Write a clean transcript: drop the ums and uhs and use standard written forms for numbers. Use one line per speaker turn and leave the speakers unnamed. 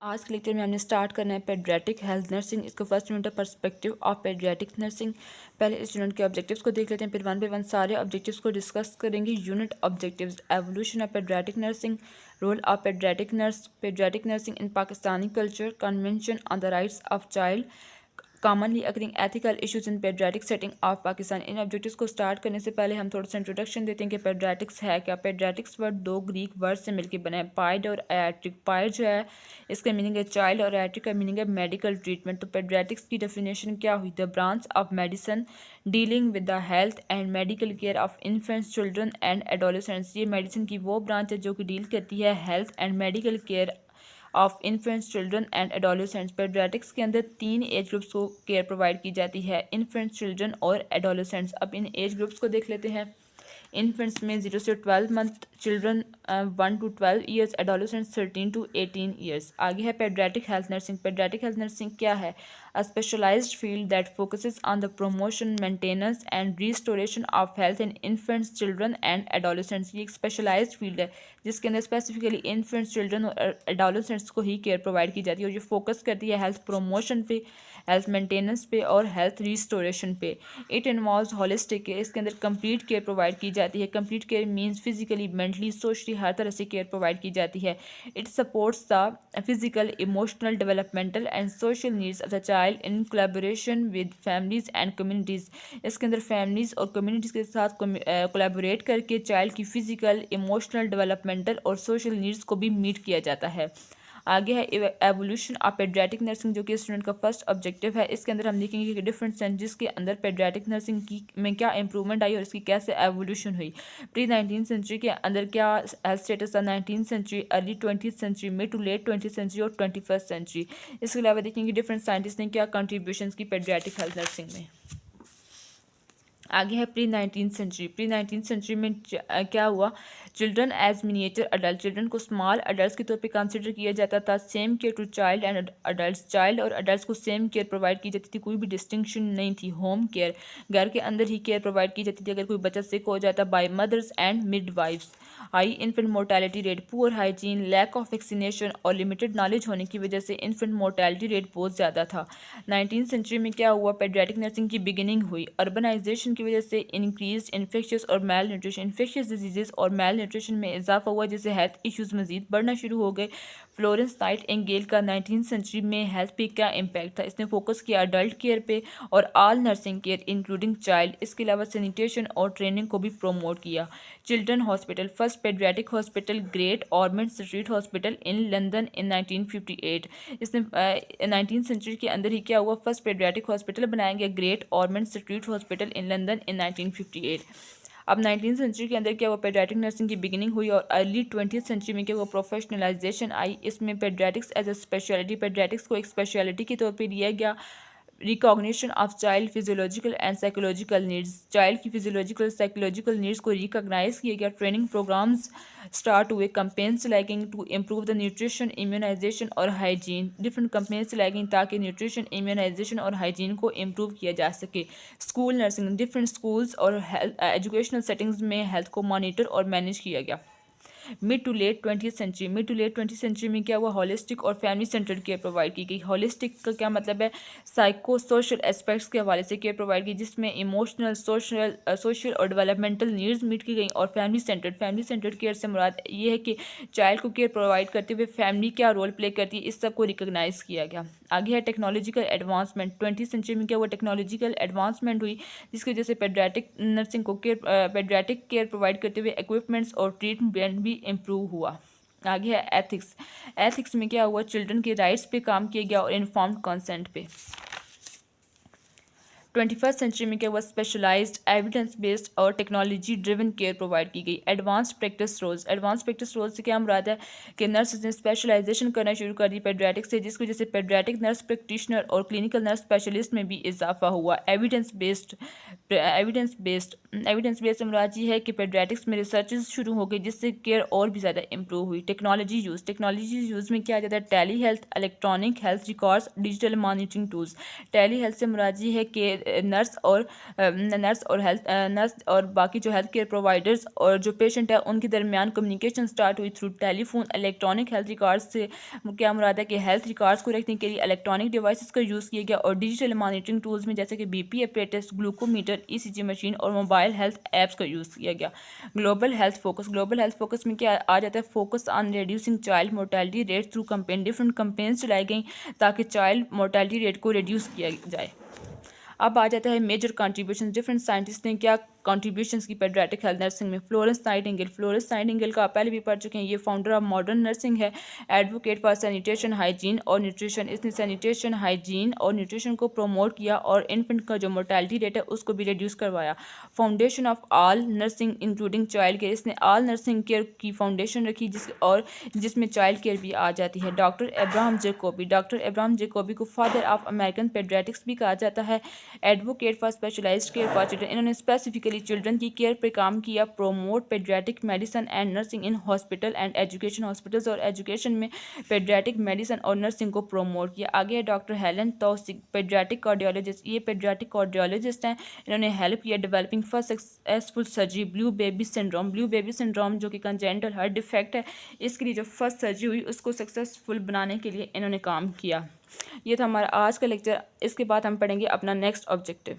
आज के लेक्चर में हमने स्टार्ट करना है पेडियाट्रिक हेल्थ नर्सिंग। इसको first unit of perspective of paediatric nursing. पहले स्टूडेंट के ऑब्जेक्टिव्स को देख लेते हैं, फिर वन बाय वन सारे ऑब्जेक्टिव्स को डिस्कस करेंगे। Unit objectives: evolution of paediatric nursing, role of paediatric nurse, paediatric nursing in Pakistani culture, convention on the rights of child, commonly occurring ethical issues in paediatric setting of Pakistan. इन objectives को start करने से पहले हम थोड़ा सा introduction देते हैं कि पेडियाट्रिक्स है क्या। पेडियाट्रिक्स वर्ड दो ग्रीक वर्ड से मिलकर बना है, पाइड और एट्रिक। पाइड जो है इसका मीनिंग है चाइल्ड और एट्रिक का मीनिंग है मेडिकल ट्रीटमेंट। तो पेडियाट्रिक्स की डेफिनेशन क्या हुई? The branch of medicine dealing with the health and medical care of infants, children and adolescents. ये मेडिसिन की वो ब्रांच है जो कि डील करती है health and medical care of infants, children and adolescents. Paediatrics के अंदर 3 एज ग्रुप्स को केयर प्रोवाइड की जाती है, इन्फेंट्स, चिल्ड्रन और एडोलेसेंट्स। अब इन एज ग्रुप्स को देख लेते हैं। इन्फेंट्स में 0 से 12 month, children 1 to 12 years, adolescents 13 to 18 years. आगे है paediatric health nursing. Paediatric health nursing क्या है? A specialised field that focuses on the promotion, maintenance and restoration of health in infants, children and adolescents. ये एक specialised field है जिसके अंदर specifically infants, children और एडोलेसेंट्स को ही केयर प्रोवाइड की जाती है, और ये फोकस करती है हेल्थ प्रमोशन पे, हेल्थ मेंटेनेंस पे और हेल्थ रिस्टोरेशन पे। It involves holistic care. इसके अंदर कंप्लीट केयर प्रोवाइड की जाती है। Complete care means physically, mentally, socially हर तरह से केयर प्रोवाइड की जाती है। It supports the physical, emotional, developmental and social needs of the child in collaboration with families and communities. इसके अंदर फैमिलीज और कम्युनिटीज़ के साथ कोलैबोरेट करके चाइल्ड की फिजिकल, इमोशनल, डेवलपमेंटल और सोशल नीड्स को भी मीट किया जाता है। आगे है एवोल्यूशन ऑफ पेडियाट्रिक नर्सिंग, जो कि स्टूडेंट का फर्स्ट ऑब्जेक्टिव है। इसके अंदर हम देखेंगे कि डिफरेंट सेंचुरीज के अंदर पेडियाट्रिक नर्सिंग की में क्या इंप्रूवमेंट आई और इसकी कैसे एवोल्यूशन हुई। प्री 19th सेंचुरी के अंदर क्या हेल्थ स्टेटस था, 19th century, early 20th century, mid to late 20th century और 21st सेंचुरी। इसके अलावा देखेंगे डिफरेंट साइंटिस्ट ने क्या कंट्रीब्यूशन की पेडियाट्रिक हेल्थ नर्सिंग में। आगे है pre 19th century. Pre 19th century में क्या हुआ? Children as miniature adult, children को स्मॉल अडल्ट के तौर पे कंसिडर किया जाता था। Same care to child and adult, child और अडल्ट को सेम केयर प्रोवाइड की जाती थी, कोई भी डिस्टिंक्शन नहीं थी। होम केयर, घर के अंदर ही केयर प्रोवाइड की जाती थी अगर कोई बच्चा सिक हो जाता, by mothers and midwifes. High infant mortality rate, poor hygiene, lack of vaccination और लिमिटेड नॉलेज होने की वजह से इन्फेंट मोर्टेलिटी रेट बहुत ज़्यादा था। 19th सेंचुरी में क्या हुआ? पेडियाट्रिक नर्सिंग की बिगिनिंग हुई। अर्बनाइजेशन की वजह से इंक्रीज इन्फेक्शियस और मेल न्यूट्रिशन, इन्फेक्शियस डिजीजेस और मेल न्यूट्रिशन में इजाफा हुआ, जिससे हेल्थ इश्यूज मजीद बढ़ना शुरू हो गए। फ्लोरेंस नाइटिंगेल का 19th सेंचुरी में हेल्थ पे क्या इम्पैक्ट था? इसने फोकस किया अडल्ट केयर पे और all nursing care including child. इसके अलावा सैनिटेशन और ट्रेनिंग को भी प्रोमोट किया। Children hospital, first paediatric hospital Great Ormond Street Hospital in London in 1958। इसने 19th सेंचुरी के अंदर ही क्या हुआ? फर्स्ट पेडियाट्रिक हॉस्पिटल बनाया गया, Great Ormond Street Hospital in London in 1958। अब 19th सेंचुरी के अंदर क्या हुआ? पेडियाट्रिक नर्सिंग की बिगिनिंग हुई और अर्ली 20th सेंचुरी में क्या हुआ? प्रोफेशनलाइजेशन आई। इसमें paediatrics as a specialty, paediatrics को एक स्पेशलिटी के तौर पे लिया गया। Recognition of child physiological and psychological needs, child की फिजियोलॉजिकल साइकोलॉजिकल नीड्स को रिकॉग्नाइज किया गया। ट्रेनिंग प्रोग्राम्स स्टार्ट हुए। कंपेन्स चलाएंगे to improve the nutrition, immunisation और हाइजीन, डिफरेंट कंपेन्स चलाएंगे ताकि न्यूट्रिशन, इम्यूनाइजेशन और हाइजीन को इम्प्रूव किया जा सके। स्कूल नर्सिंग, डिफरेंट स्कूल्स और हेल्थ एजुकेशनल सेटिंग्स में हेल्थ को मॉनिटर और मैनेज किया गया। Mid to late 20th century, mid to late 20th century में क्या हुआ? हॉलिस्टिक और फैमिली सेंटर्ड केयर प्रोवाइड की गई। हॉलिस्टिक का क्या मतलब है? साइको सोशल एस्पेक्ट्स के हवाले से केयर प्रोवाइड की, जिसमें इमोशनल, सोशल और डेवलपमेंटल नीड्स मीट की गई। और फैमिली सेंटर्ड केयर से मुराद ये है कि चाइल्ड को केयर प्रोवाइड करते हुए फैमिली क्या रोल प्ले करती है, इस सब को रिकॉग्नाइज किया गया। आगे है टेक्नोलॉजिकल एडवांसमेंट। 20th सेंचुरी में क्या हुआ? टेक्नोलॉजिकल एडवांसमेंट हुई, जिसकी वजह से पेडियाट्रिक नर्सिंग को पेडियाट्रिक केयर प्रोवाइड करते हुए इक्विपमेंट्स और ट्रीटमेंट भी इम्प्रूव हुआ। आगे है एथिक्स। एथिक्स में क्या हुआ? चिल्ड्रन के राइट्स पे काम किया गया और इन्फॉर्म्ड कंसेंट पे। 21st सेंचुरी में क्या हुआ? स्पेशलाइज्ड, एविडेंस बेस्ड और टेक्नोलॉजी ड्रिवन केयर प्रोवाइड की गई। Advance practice roles, advance practice roles से क्या मुराद है कि नर्स ने स्पेशलाइजेशन करना शुरू कर दी पेडियाट्रिक से, जिसकी वजह से पेडियाट्रिक नर्स प्रैक्टिशनर और क्लिनिकल नर्स स्पेशलिस्ट में भी इजाफा हुआ। एविडेंस बेस्ड से मुराद ये है कि पेडियाट्रिक्स में रिसर्चेस शुरू हो गई, जिससे केयर और भी ज़्यादा इंप्रूव हुई। टेक्नोलॉजी यूज़ में क्या जाता है? Telehealth, electronic health records, digital monitoring tools. Telehealth से मुराद ये है कि नर्स और बाकी जो हेल्थ केयर प्रोवाइडर्स और जो पेशेंट है उनके दरमियान कम्युनिकेशन स्टार्ट हुई through telephone. Electronic health records से क्या मुराद है कि हेल्थ रिकॉर्ड्स को रखने के लिए इलेक्ट्रॉनिक डिवाइसेस का यूज़ किया गया, और डिजिटल मॉनिटरिंग टूल्स में जैसे कि BP apparatus, glucometer, ECG machine और मोबाइल हेल्थ ऐप्स का यूज़ किया गया। ग्लोबल हेल्थ फोकस में क्या आ जाता है? Focus on reducing child mortality rate through campaign. Different companies चलाई गई ताकि चाइल्ड मोर्टेलिटी रेट को रिड्यूस किया जाए। अब आ जाता है मेजर कंट्रीब्यूशन। डिफरेंट साइंटिस्ट ने क्या कंट्रीब्यूशंस की पेडियाट्रिक हेल्थ नर्सिंग में। फ्लोरेंस नाइटिंगेल का आप पहले भी पढ़ चुके हैं, ये फाउंडर ऑफ मॉडर्न नर्सिंग है, एडवोकेट फॉर सैनिटेशन, हाइजीन और न्यूट्रिशन। इसने सैनिटेशन, हाइजीन और न्यूट्रिशन को प्रमोट किया और इन्फेंट का जो मोर्टेलिटी रेट है उसको भी रिड्यूस करवाया। Foundation of all nursing including child care, इसने ऑल नर्सिंग केयर की फाउंडेशन रखी जिसमें चाइल्ड केयर भी आ जाती है। डॉक्टर अब्राहम जेकोबी को फादर ऑफ अमेरिकन पेडियाट्रिक्स भी कहा जाता है। Advocate for specialised care for children, इन्होंने स्पेसिफिकली चिल्ड्रन की केयर पे काम किया। Promote paediatric medicine and nursing in hospital and education, hospitals और एजुकेशन में पेडियाट्रिक मेडिसिन और नर्सिंग को प्रोमोट किया। आगे है doctor Helen Taussig, paediatric cardiologist, ये पेडियाट्रिक कार्डियोलॉजिस्ट हैं, इन्होंने हेल्प किया developing first successful surgery blue baby syndrome जो कि कंजेनिटल हार्ट डिफेक्ट है, इसके लिए जो फर्स्ट सर्जरी हुई उसको सक्सेसफुल बनाने के लिए इन्होंने काम किया। ये था हमारा आज का लेक्चर। इसके बाद हम पढ़ेंगे अपना नेक्स्ट ऑब्जेक्टिव।